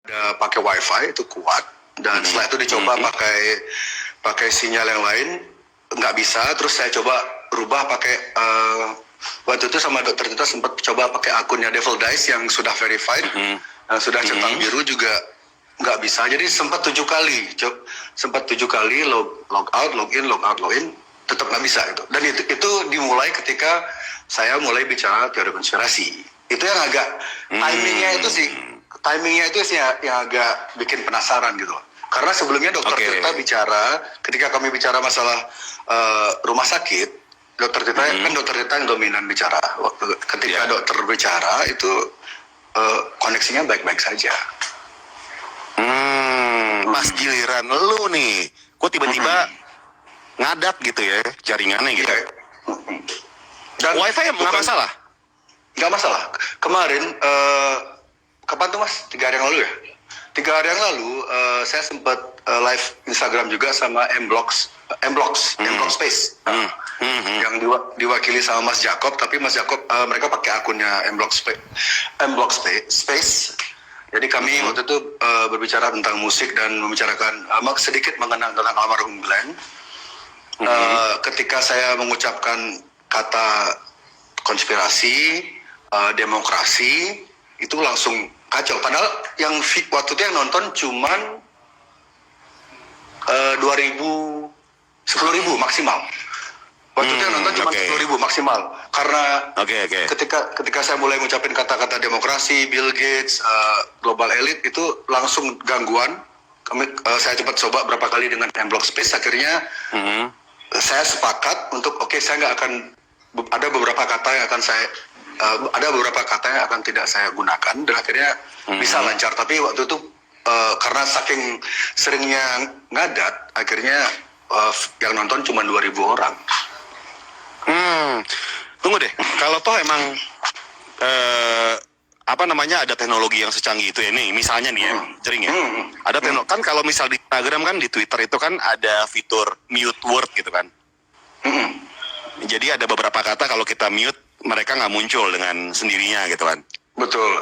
ada pakai wifi itu kuat, dan setelah itu dicoba pakai sinyal yang lain nggak bisa, terus saya coba rubah pakai waktu itu sama dokter Tita sempat coba pakai akunnya Devil Dice yang sudah verified, yang sudah centang biru juga nggak bisa. Jadi sempat 7 kali log out, log in, tetap nggak bisa itu. Dan itu dimulai ketika saya mulai bicara teori konspirasi. Itu yang agak timingnya itu sih yang agak bikin penasaran gitu. Karena sebelumnya dokter Tirta bicara, ketika kami bicara masalah rumah sakit, dokter Tirta kan dokter Tirta yang dominan bicara. Ketika dokter bicara itu koneksinya baik-baik saja. Pas giliran lu nih, kok tiba-tiba ngadat gitu ya jaringannya gitu. Dan wifi nggak masalah? Nggak masalah. Kemarin kapan tuh Mas? 3 hari yang lalu ya? 3 hari yang lalu saya sempat live Instagram juga sama Mblog Space yang diwakili sama Mas Jacob, tapi Mas Jacob mereka pakai akunnya Mblog Space. Jadi kami waktu itu berbicara tentang musik dan membicarakan sedikit mengenang tentang almarhum Glenn. Ketika saya mengucapkan kata konspirasi, demokrasi, itu langsung kacau. Padahal yang waktu itu yang nonton cuman 10.000 maksimal. Waktu itu yang nonton cuma 10.000 maksimal. Karena ketika saya mulai ngucapin kata-kata demokrasi, Bill Gates, global elite, itu langsung gangguan. Saya cepat coba berapa kali dengan Mblog Space. Akhirnya saya sepakat untuk saya nggak akan, ada beberapa kata yang akan tidak saya gunakan, dan akhirnya bisa lancar. Tapi waktu itu karena saking seringnya ngadat, akhirnya yang nonton cuma 2.000 orang. Tunggu deh, kalau toh emang ada teknologi yang secanggih itu ya, nih misalnya nih ya, jering ya, ada teknologi kan, kalau misal di Instagram kan, di Twitter itu kan ada fitur mute word gitu kan. Jadi ada beberapa kata kalau kita mute, mereka nggak muncul dengan sendirinya gitu kan. Betul.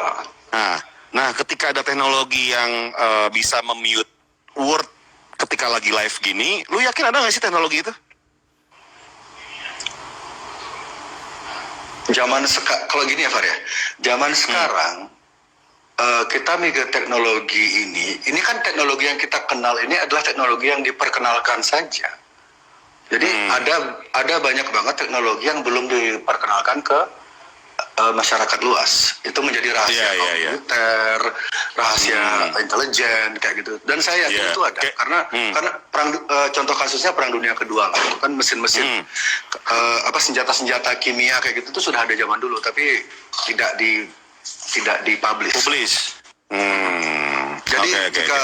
Nah ketika ada teknologi yang bisa memute word ketika lagi live gini, lu yakin ada nggak sih teknologi itu? Kalau gini ya Far ya, zaman sekarang kita mikir teknologi ini kan teknologi yang kita kenal ini adalah teknologi yang diperkenalkan saja. Jadi ada banyak banget teknologi yang belum diperkenalkan ke masyarakat luas. Itu menjadi rahasia komputer, rahasia intelijen kayak gitu. Dan saya yakin itu ada karena contoh kasusnya Perang Dunia Kedua lah. Itu kan mesin-mesin senjata-senjata kimia kayak gitu itu sudah ada zaman dulu, tapi tidak dipublish. Jadi jika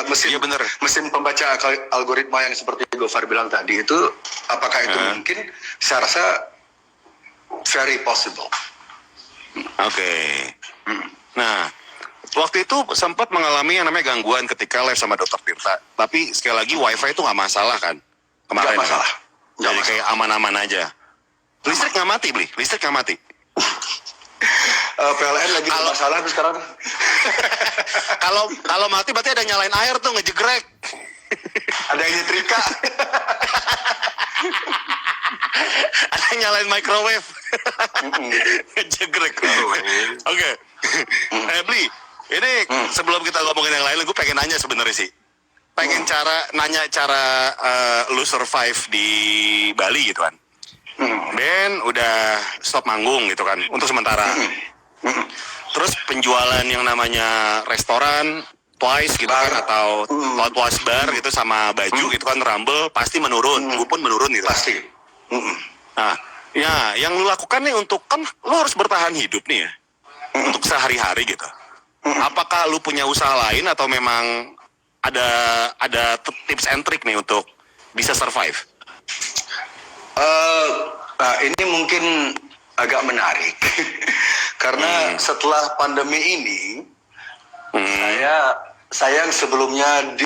mesin pembaca algoritma yang seperti Gofar bilang tadi itu, apakah itu mungkin? Saya rasa very possible. Nah, waktu itu sempat mengalami yang namanya gangguan ketika live sama Dokter Tirta. Tapi sekali lagi wifi itu nggak masalah kan? Kemarin nggak masalah. Jadi kayak aman-aman aja. Listrik nggak mati, Bli? Listrik nggak mati? PLN lagi masalah tuh sekarang. Kalau mati berarti ada nyalain air tuh, ngejegrek. Ada yang nyetrika. Ada yang nyalain microwave. Ngejegrek. Bli, ini sebelum kita ngomongin yang lain, gue pengen nanya sebenarnya sih. Pengen nanya cara lu survive di Bali gitu kan. Ben udah stop manggung gitu kan untuk sementara. Terus penjualan yang namanya restoran Twice gitu kan, atau Twice bar gitu sama baju gitu kan, Rumble pasti menurun. Gue pun menurun gitu. Pasti. Nah, ya yang lu lakukan nih untuk, kan lu harus bertahan hidup nih ya, untuk sehari-hari gitu. Apakah lu punya usaha lain atau memang ada tips and trick nih untuk bisa survive? Ini mungkin agak menarik karena setelah pandemi ini saya yang sebelumnya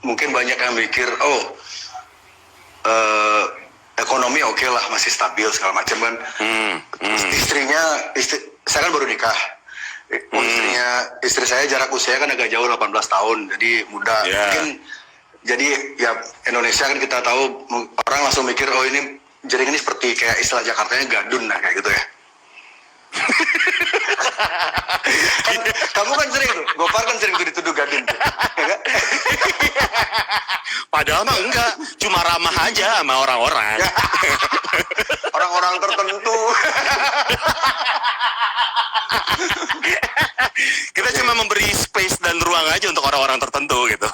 mungkin banyak yang mikir ekonomi oke lah, masih stabil segala macam kan. Saya kan baru nikah. Istri saya jarak usia kan agak jauh 18 tahun, jadi muda. Mungkin jadi ya Indonesia kan kita tahu orang langsung mikir oh ini jaring ini seperti kayak istilah Jakartanya gadun lah kayak gitu ya. Kamu kan sering tuh, Gopar kan sering tuh dituduh gadun tuh. Ya, Padahal mah enggak, cuma ramah aja sama orang-orang. orang-orang tertentu. Kita cuma memberi space dan ruang aja untuk orang-orang tertentu gitu.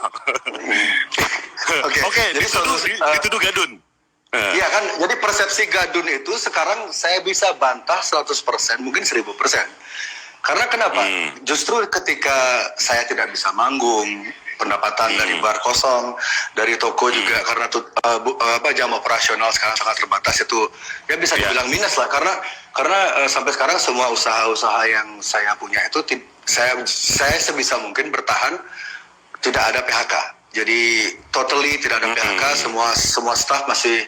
Oke, jadi dituduh gadun. Iya kan, jadi persepsi gadun itu sekarang saya bisa bantah 100%, mungkin 1000%. Karena kenapa? Justru ketika saya tidak bisa manggung, pendapatan dari bar kosong, dari toko juga karena jam operasional sekarang sangat terbatas, itu ya bisa dibilang minus lah. Karena sampai sekarang semua usaha-usaha yang saya punya itu saya sebisa mungkin bertahan, tidak ada PHK. Jadi totally tidak ada PHK, semua staff masih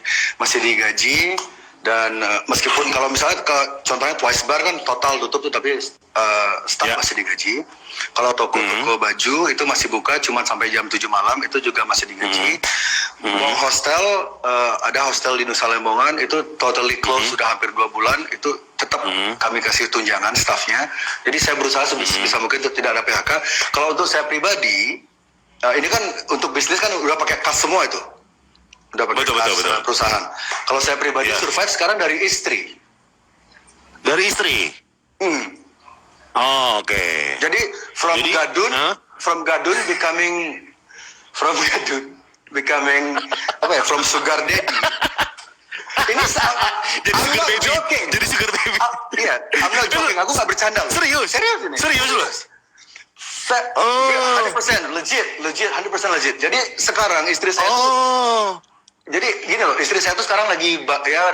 digaji. Dan meskipun kalau misalnya contohnya Twice Bar kan total tutup tuh, tapi staff masih digaji. Kalau toko-toko baju itu masih buka cuma sampai jam 7 malam, itu juga masih digaji. Mau hostel, ada hostel di Nusa Lembongan itu totally close sudah hampir 2 bulan, itu tetap kami kasih tunjangan staffnya. Jadi saya berusaha sebisa mungkin untuk tidak ada PHK. Kalau untuk saya pribadi, ini kan untuk bisnis kan udah pakai kas semua itu. Udah pakai betul. Perusahaan. Kalau saya pribadi survive sekarang dari istri. Dari istri? Oh, oke. Jadi from Gadun becoming apa ya? From sugar daddy. Ini jadi sugar baby. Joking. Jadi sugar baby. Iya, I'm not joking. Aku nggak bercanda. Serius ini. Serius loh. 100% legit, 100% legit. Jadi sekarang istri saya jadi gini loh, istri saya tuh sekarang lagi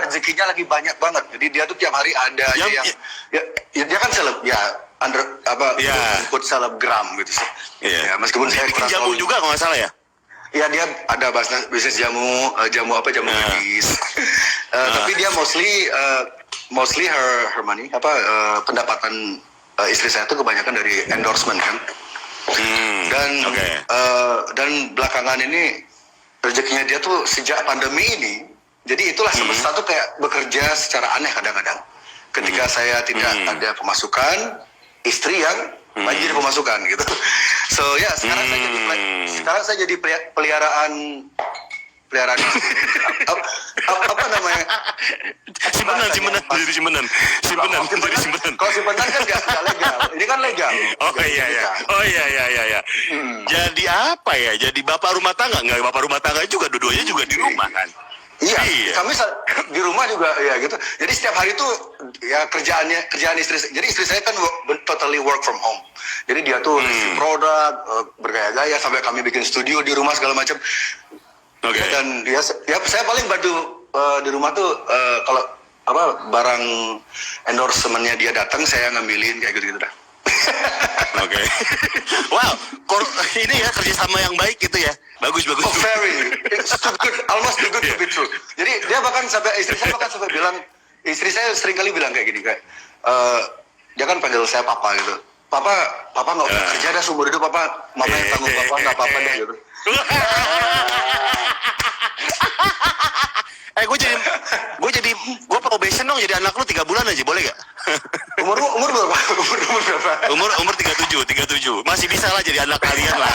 rezekinya lagi banyak banget. Jadi dia tuh tiap hari ada aja yang dia kan ikut selebgram gitu sih. Ya, meskipun saya bikin jamu juga kalau nggak salah ya. Iya, dia ada bisnis jamu medis. Tapi dia mostly her money pendapatan istri saya tuh kebanyakan dari endorsement kan. Dan belakangan ini rezekinya dia tuh sejak pandemi ini, jadi itulah satu kayak bekerja secara aneh kadang-kadang. Ketika saya tidak ada pemasukan, istri yang banjir pemasukan gitu. So ya sekarang saya jadi peliharaan apa namanya? Simpenan. Kalau simpenan kan nggak legal, ini kan legal. Oh iya. Jadi apa ya? Jadi bapak rumah tangga? Nggak bapak rumah tangga juga, dua-duanya juga di rumah kan? Iya. Kami di rumah juga ya gitu. Jadi setiap hari tuh ya kerjaan istri. Jadi istri saya kan totally work from home. Jadi dia tuh produk bergaya-gaya sampai kami bikin studio di rumah segala macam. Dan saya paling bantu di rumah tuh kalau barang endorsementnya dia datang saya ngambilin kayak gitu dah. Oke. Wow, ini ya kerjasama yang baik gitu ya. Bagus. Oh, it's too good, almost too good to be true. Jadi istri saya sering kali bilang kayak gini kayak dia kan panggil saya papa gitu. Papa nggak usah kerja dah seumur hidup, papa mama yang tanggung papa, nggak apa-apa deh gitu. Gue probation dong jadi anak lu 3 bulan aja, boleh gak? Umur berapa? Umur 37. Masih bisa lah jadi anak kalian lah.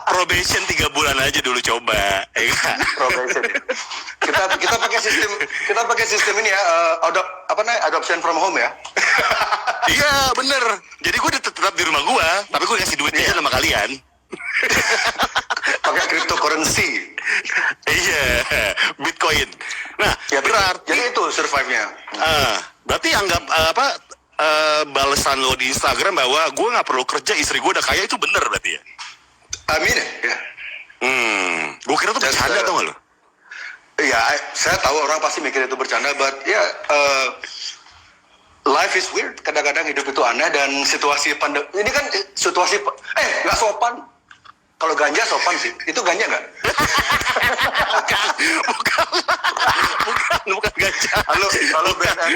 Probation 3 bulan aja dulu coba. Probation. Kita pakai sistem ini ya, adoption from home ya. Iya, bener. Jadi gue tetap di rumah gue, tapi gue kasih duitnya aja sama kalian. Pakai cryptocurrency. Iya, Bitcoin. Nah, ya, berarti jadi itu survive-nya. Berarti anggap balasan lo di Instagram bahwa gue nggak perlu kerja, istri gue udah kaya, itu bener berarti ya? Amin ya. Gue kira tuh bercanda tau gak lo? Iya, saya tahu orang pasti mikir itu bercanda, but life is weird. Kadang-kadang hidup itu aneh dan situasi pandemi ini kan situasi nggak sopan. Kalau ganja sopan sih, itu ganja nggak? Bukan ganja. Halo BNN.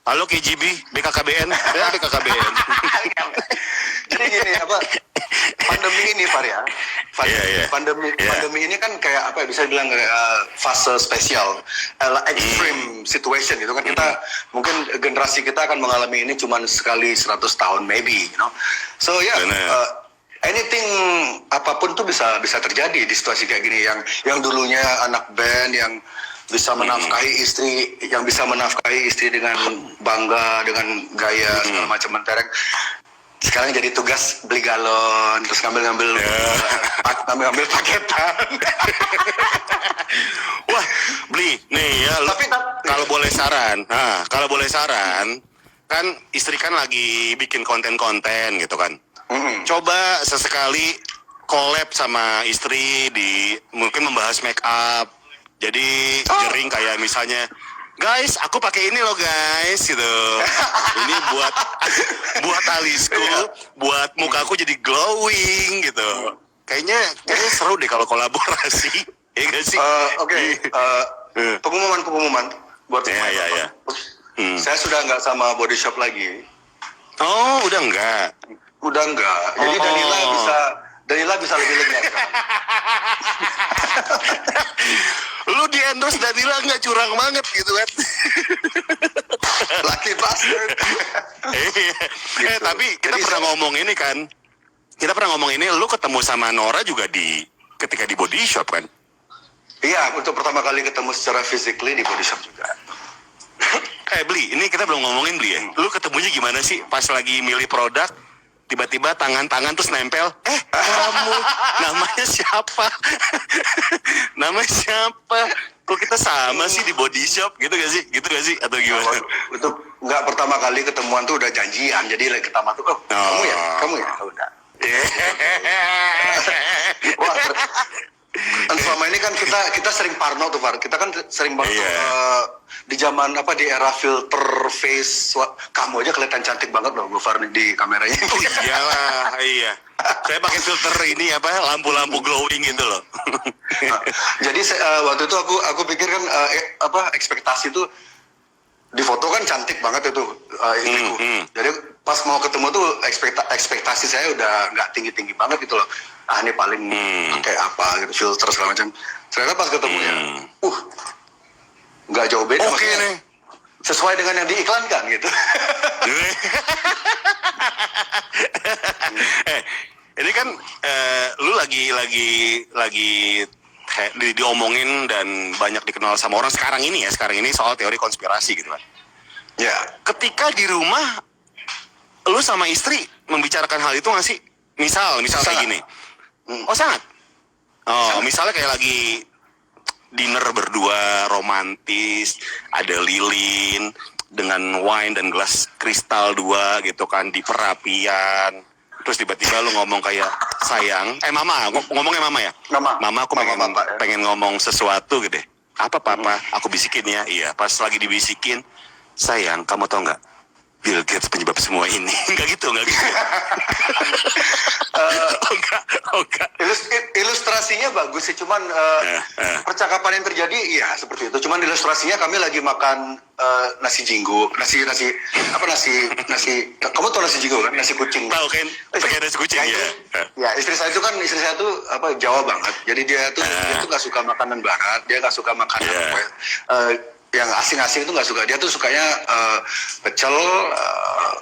Halo KGB, BKKBN, ya BKKBN. Jadi gini pandemi ini Faria, pandemi ini kan kayak apa ya, bisa bilang kayak fase spesial, extreme situation gitu kan. Kita mungkin generasi kita akan mengalami ini cuma sekali 100 tahun maybe, you know. So anything apapun tuh bisa terjadi di situasi kayak gini, yang dulunya anak band yang bisa menafkahi istri, dengan bangga, dengan gaya segala macam mentereng, sekarang jadi tugas beli galon, terus ngambil paketan. Wah, beli nih ya. Tapi kalau boleh saran, kan istri kan lagi bikin konten-konten gitu kan. Coba sesekali collab sama istri mungkin membahas make up. Jadi jering kayak misalnya, guys, aku pakai ini loh guys, gitu. Ini buat alisku, buat mukaku jadi glowing gitu. Kayaknya seru deh kalau kolaborasi, ya gak sih? Oke. Pengumuman buat semua. Ya. Saya sudah nggak sama Body Shop lagi. Oh, udah enggak. Jadi Danila bisa lebih lega kan? Lu di endorse Danila nggak, curang banget gitu kan? Lucky bastard. Gitu. Tapi kita pernah ngomong ini kan. Lu ketemu sama Nora juga ketika di Body Shop kan? Iya, untuk pertama kali ketemu secara physically di Body Shop juga. Beli, ini kita belum ngomongin Beli ya. Lu ketemunya gimana sih pas lagi milih produk? Tiba-tiba tangan terus nempel. Kamu namanya siapa? Kok kita sama sih di Body Shop gitu gak sih? Atau gimana? Untuk nggak pertama kali ketemuan tuh udah janjian. Jadi lagi pertama tuh, kamu ya, udah. Wah, dan selama ini kan kita sering parno tuh, Far. Kita kan sering banget di zaman di era filter face. Kamu aja kelihatan cantik banget loh, Far, di kameranya. Oh iyalah, iya. Saya pakai filter ini lampu-lampu glowing gitu loh. Jadi waktu itu aku pikir kan ekspektasi tuh di foto kan cantik banget itu istriku. Jadi pas mau ketemu tuh ekspektasi saya udah nggak tinggi banget gitu loh. Ini paling kayak apa gitu, filter segala macam. Ternyata pas ketemunya, nggak jauh beda. Oke nih. Sesuai dengan yang diiklankan gitu. Ini kan lu lagi diomongin dan banyak dikenal sama orang sekarang ini soal teori konspirasi gitu kan. Ya. Ketika di rumah lu sama istri membicarakan hal itu nggak sih? Misal kayak gini. Oh sangat. Misalnya kayak lagi dinner berdua romantis, ada lilin dengan wine dan gelas kristal 2 gitu kan di perapian. Terus tiba-tiba lu ngomong kayak, sayang, ngomongnya mama ya? Mama aku pengen ngomong sesuatu gitu deh. Apa papa? Aku bisikin ya. Iya, pas lagi dibisikin, sayang, kamu tau nggak? Bill Gates penyebab semua ini. Enggak gitu. Enggak. Ilustrasinya bagus sih, cuman percakapan yang terjadi ya seperti itu. Cuman ilustrasinya kami lagi makan nasi jinggo, nasi kamu tahu nasi jinggo kan, nasi kucing. Tahu kan, pakai nasi kucing ya. Ya, istri saya tuh Jawa banget. Jadi dia tuh nggak suka makanan barat, dia nggak suka makanan yang asing-asing itu nggak suka. Dia tuh sukanya pecel,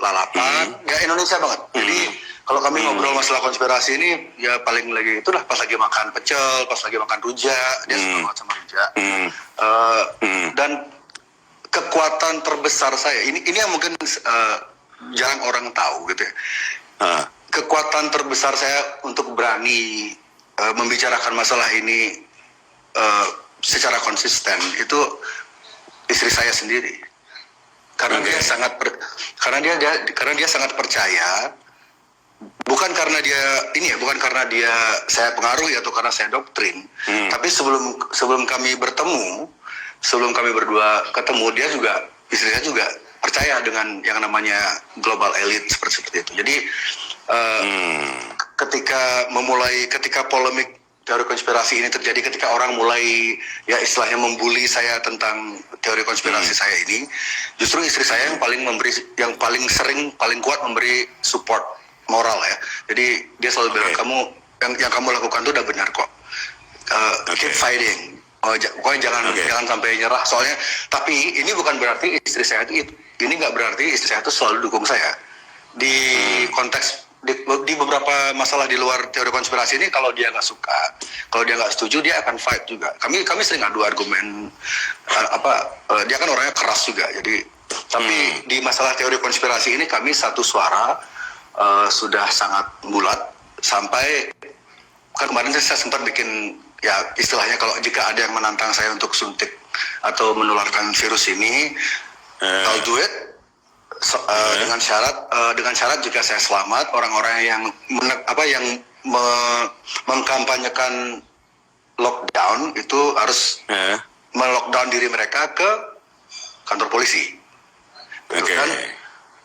lalapan, ya Indonesia banget. Jadi kalau kami ngobrol masalah konspirasi ini, ya paling lagi itulah pas lagi makan pecel, pas lagi makan rujak, dia suka banget sama rujak. Dan kekuatan terbesar saya, ini yang mungkin jarang orang tahu gitu ya. Kekuatan terbesar saya untuk berani membicarakan masalah ini secara konsisten itu istri saya sendiri, karena dia sangat percaya, bukan karena dia saya pengaruhi atau karena saya doktrin, tapi sebelum kami berdua ketemu, istri saya juga percaya dengan yang namanya global elite seperti itu. Jadi ketika polemik teori konspirasi ini terjadi ketika orang mulai ya istilahnya membuli saya tentang teori konspirasi saya ini, justru istri saya yang paling sering, paling kuat memberi support moral ya. Jadi dia selalu bilang, kamu yang kamu lakukan itu udah benar kok. Keep fighting. Pokoknya jangan sampai nyerah. Soalnya, tapi ini bukan berarti istri saya itu, ini nggak berarti istri saya itu selalu dukung saya. Di konteks di beberapa masalah di luar teori konspirasi ini, kalau dia nggak suka, kalau dia nggak setuju, dia akan fight juga. Kami sering adu argumen, dia kan orangnya keras juga. Jadi, tapi di masalah teori konspirasi ini kami satu suara, sudah sangat bulat sampai kan kemarin saya sempat bikin ya istilahnya kalau jika ada yang menantang saya untuk suntik atau menularkan virus ini, I'll do it. Dengan syarat jika saya selamat, orang-orang yang mengkampanyekan lockdown itu harus melockdown diri mereka ke kantor polisi, gitu kan?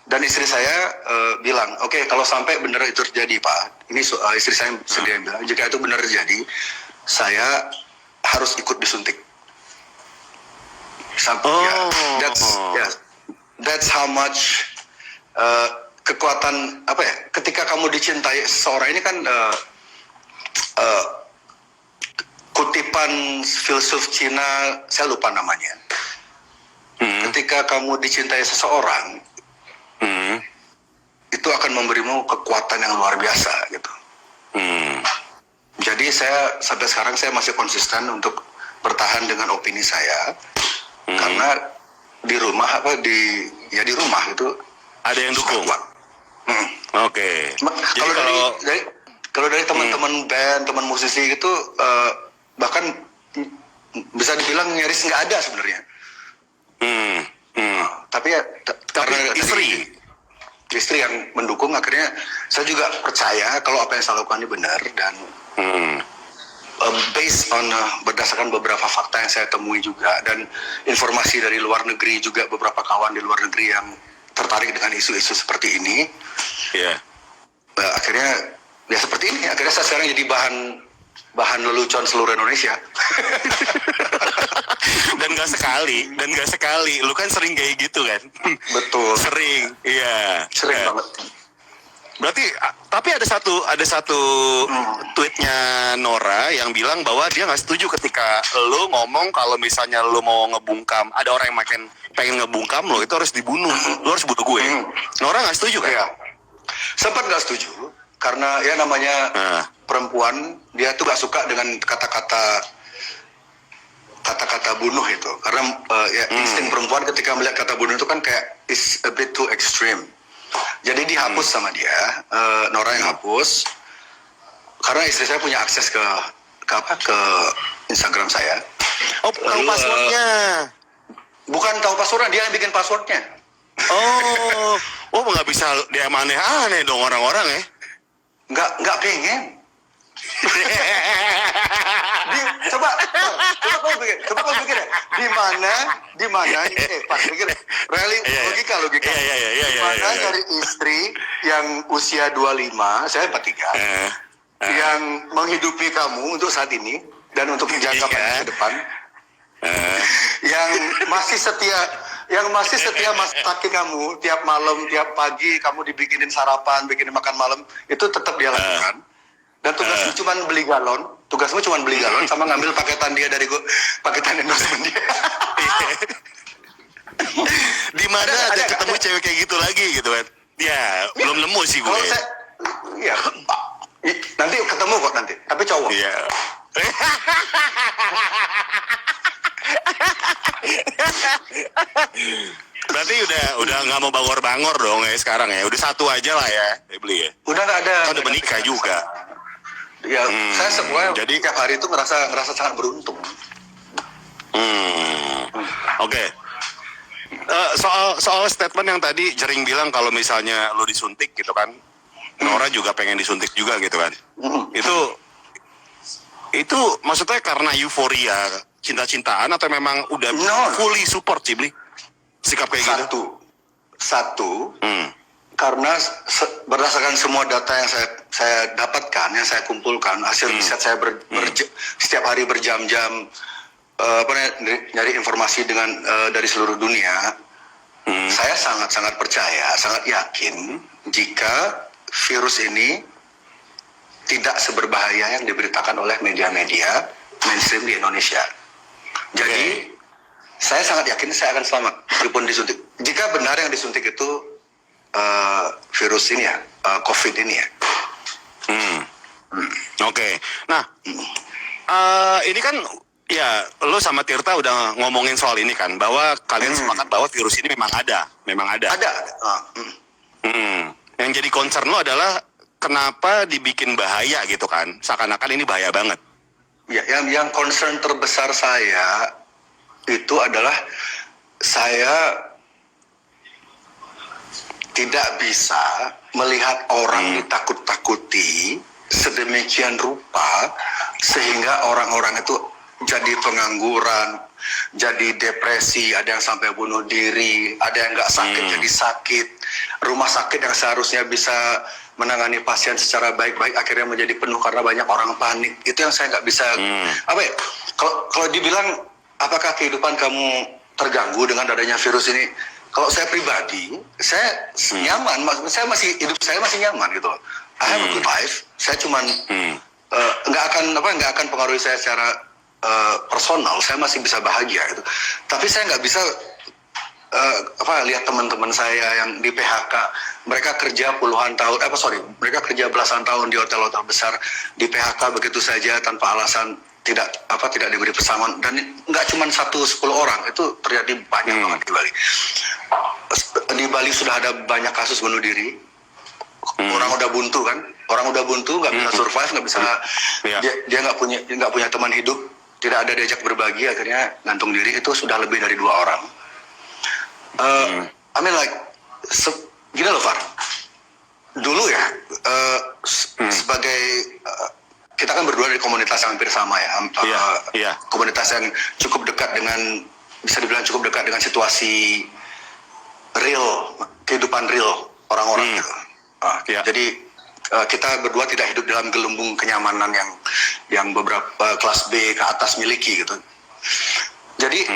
Dan istri saya bilang, oke, kalau sampai benar itu terjadi Pak, ini istri saya sendiri bilang, jika itu benar terjadi, saya harus ikut disuntik. That's how much kekuatan ketika kamu dicintai seseorang ini kan kutipan filsuf Cina, saya lupa namanya. Ketika kamu dicintai seseorang, itu akan memberimu kekuatan yang luar biasa gitu. Jadi saya sampai sekarang saya masih konsisten untuk bertahan dengan opini saya, karena di rumah di rumah itu ada yang dukung. Kalau dari teman-teman band, teman musisi itu bahkan bisa dibilang nyaris nggak ada sebenarnya. Tapi karena istri yang mendukung, akhirnya saya juga percaya kalau apa yang saya lakukan ini benar, dan based on berdasarkan beberapa fakta yang saya temui juga dan informasi dari luar negeri juga, beberapa kawan di luar negeri yang tertarik dengan isu-isu seperti ini. Akhirnya ya seperti ini. Akhirnya saya sekarang jadi bahan lelucon seluruh Indonesia. dan gak sekali lu kan sering kayak gitu kan. Betul, sering banget. Berarti tapi ada satu tweetnya Nora yang bilang bahwa dia nggak setuju ketika lu ngomong kalau misalnya lu mau ngebungkam, ada orang yang pengen ngebungkam lo, itu harus dibunuh, lu harus bunuh gue. Nora nggak setuju kan? Ya, sempat nggak setuju karena ya namanya perempuan, dia tuh nggak suka dengan kata-kata bunuh itu, karena insting perempuan ketika melihat kata bunuh itu kan kayak is a bit too extreme. Jadi dihapus sama dia, Nora yang hapus, karena istri saya punya akses ke Instagram saya. Oh, tahu passwordnya? Bukan tahu passwordnya, dia yang bikin passwordnya. Nggak bisa dia aneh dong orang-orang ya? Nggak pengen. Coba kamu pikir ya, di mana Pak pikir ya, logika di mana dari istri yang usia 25, saya 43, yang menghidupi kamu untuk saat ini dan untuk jangka panjang ke depan, yang masih setia masakin kamu tiap malam, tiap pagi kamu dibikinin sarapan, bikinin makan malam, itu tetap dia lakukan. Dan tugasmu cuma beli galon, sama ngambil paketan dia dari paketan endorsement dia. Di mana ada ketemu cewek kayak gitu lagi gitu kan? Ya, belum nemu sih gue. Iya, nanti ketemu kok nanti, tapi cowok. Iya. Berarti udah nggak mau bangor-bangor dong ya sekarang ya? Udah satu aja lah ya, beli ya? Udah nggak ada. Udah menikah juga. Ya, saya sebenarnya jadi tiap hari itu ngerasa sangat beruntung. Oke. Soal statement yang tadi Jering bilang kalau misalnya lu disuntik gitu kan, Nora juga pengen disuntik juga gitu kan. Itu maksudnya karena euforia, cinta-cintaan, atau memang udah fully support sih, Bli? Sikap kayak gitu? Satu, karena berdasarkan semua data yang saya dapatkan, yang saya kumpulkan, hasil riset saya setiap hari berjam-jam nyari informasi dari seluruh dunia, saya sangat-sangat percaya, sangat yakin jika virus ini tidak seberbahaya yang diberitakan oleh media-media mainstream di Indonesia. Jadi saya sangat yakin saya akan selamat meskipun disuntik. Jika benar yang disuntik itu virus ini ya, COVID ini ya. Oke. Nah, ini kan ya lo sama Tirta udah ngomongin soal ini kan, bahwa kalian sepakat bahwa virus ini memang ada. Ada. Yang jadi concern lo adalah kenapa dibikin bahaya gitu kan? Seakan-akan ini bahaya banget. Ya, yang concern terbesar saya itu adalah saya tidak bisa melihat orang ditakut-takuti sedemikian rupa sehingga orang-orang itu jadi pengangguran, jadi depresi, ada yang sampai bunuh diri, ada yang nggak sakit jadi sakit. Rumah sakit yang seharusnya bisa menangani pasien secara baik-baik akhirnya menjadi penuh karena banyak orang panik. Itu yang saya nggak bisa. Apa ya? Kalau dibilang apakah kehidupan kamu terganggu dengan adanya virus ini? Kalau saya pribadi, saya nyaman. Saya hidup saya masih nyaman gitu. I have a good life. Saya cuman nggak akan pengaruhi saya secara personal. Saya masih bisa bahagia gitu. Tapi saya nggak bisa lihat teman-teman saya yang di PHK, mereka kerja puluhan tahun, mereka kerja belasan tahun di hotel-hotel besar, di PHK begitu saja tanpa alasan, tidak diberi pesangon, dan nggak cuma 10 orang, itu terjadi banyak banget di Bali. Di Bali sudah ada banyak kasus bunuh diri, orang udah buntu kan, nggak bisa survive, nggak bisa, dia nggak punya teman hidup, tidak ada diajak berbagi, akhirnya gantung diri, itu sudah lebih dari 2 orang. Gini loh Far, dulu ya sebagai kita kan berdua dari komunitas yang hampir sama ya, komunitas yang cukup dekat dengan, bisa dibilang cukup dekat dengan situasi real, kehidupan real orang-orang gitu. Jadi kita berdua tidak hidup dalam gelembung kenyamanan yang beberapa kelas B ke atas miliki gitu. Jadi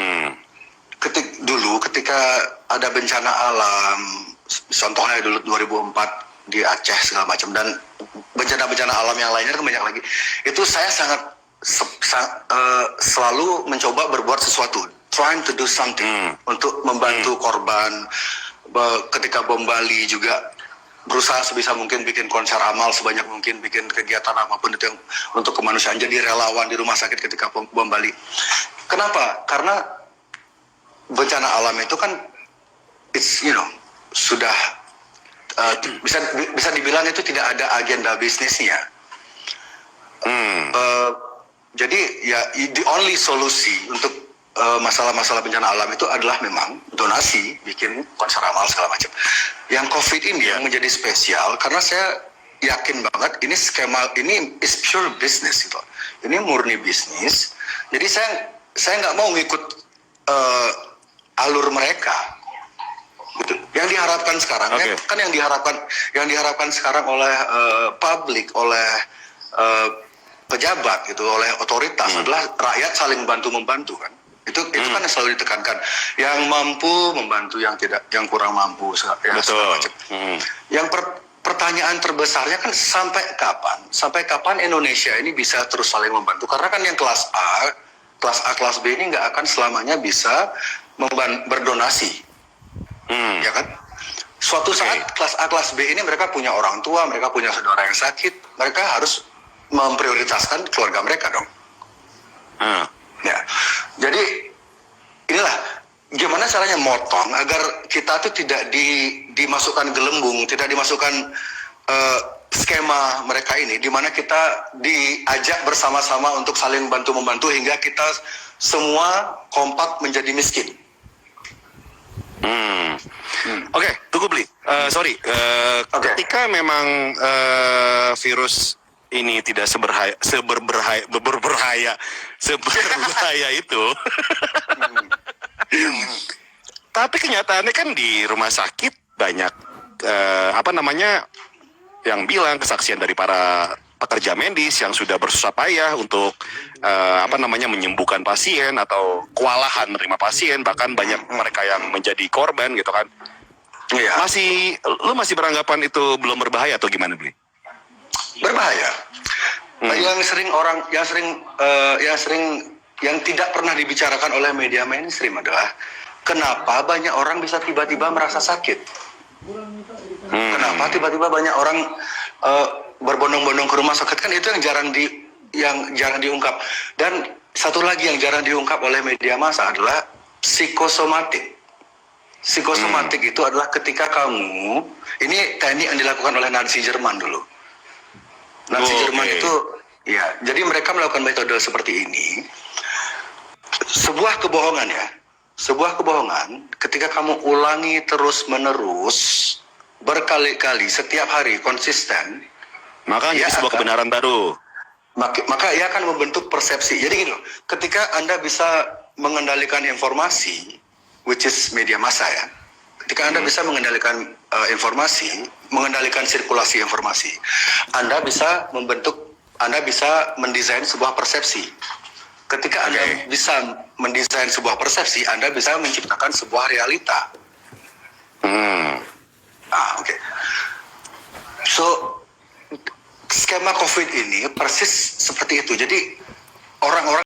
ketika ada bencana alam, contohnya dulu 2004 di Aceh segala macam, dan bencana-bencana alam yang lainnya kan banyak lagi, itu saya sangat selalu mencoba berbuat sesuatu, trying to do something untuk membantu korban. Ketika bom Bali juga berusaha sebisa mungkin bikin konser amal sebanyak mungkin, bikin kegiatan apapun itu yang untuk kemanusiaan, jadi relawan di rumah sakit ketika bom Bali. Kenapa? Karena bencana alam itu kan sudah bisa dibilang itu tidak ada agenda bisnisnya. Jadi ya the only solusi untuk masalah-masalah bencana alam itu adalah memang donasi, bikin konser amal segala macam. Yang COVID ini yang menjadi spesial karena saya yakin banget ini skema ini is pure business gitu. Ini murni bisnis. Jadi saya nggak mau ngikut alur mereka. Gitu. Yang diharapkan sekarang kan yang diharapkan sekarang oleh publik, oleh pejabat gitu, oleh otoritas adalah rakyat saling bantu membantu kan. Itu kan yang selalu ditekankan. Yang mampu membantu yang kurang mampu segala macam. Yang pertanyaan terbesarnya kan sampai kapan Indonesia ini bisa terus saling membantu? Karena kan yang kelas A, kelas B ini nggak akan selamanya bisa berdonasi, ya kan? Suatu saat kelas A, kelas B ini mereka punya orang tua, mereka punya saudara yang sakit, mereka harus memprioritaskan keluarga mereka dong. Ya, jadi inilah gimana caranya motong agar kita tuh tidak dimasukkan gelembung, tidak dimasukkan skema mereka ini, di mana kita diajak bersama-sama untuk saling bantu-membantu hingga kita semua kompak menjadi miskin. Oke, tunggu Bli. Ketika memang virus ini tidak seberbahaya itu, tapi kenyataannya kan di rumah sakit banyak apa namanya, yang bilang kesaksian dari para pekerja medis yang sudah bersusah payah untuk apa namanya menyembuhkan pasien atau kewalahan menerima pasien, bahkan banyak mereka yang menjadi korban gitu kan. Iya. Lu masih beranggapan itu belum berbahaya atau gimana, Bli? Berbahaya. Yang tidak pernah dibicarakan oleh media mainstream adalah kenapa banyak orang bisa tiba-tiba merasa sakit. Kenapa tiba-tiba banyak orang berbondong-bondong ke rumah sakit, kan itu yang jarang diungkap. Dan satu lagi yang jarang diungkap oleh media massa adalah psikosomatik. Psikosomatik itu adalah ketika kamu, ini teknik yang dilakukan oleh Nazi Jerman dulu. Nazi Jerman itu, ya, jadi mereka melakukan metode seperti ini. Sebuah kebohongan ketika kamu ulangi terus-menerus berkali-kali setiap hari konsisten, maka jadi sebuah kebenaran baru. Maka ia akan membentuk persepsi. Jadi gini loh, ketika Anda bisa mengendalikan informasi, which is media massa ya, ketika Anda bisa mengendalikan informasi, mengendalikan sirkulasi informasi, Anda bisa mendesain sebuah persepsi. Ketika Anda bisa mendesain sebuah persepsi, Anda bisa menciptakan sebuah realita. Oke. So, skema COVID ini persis seperti itu. Jadi orang-orang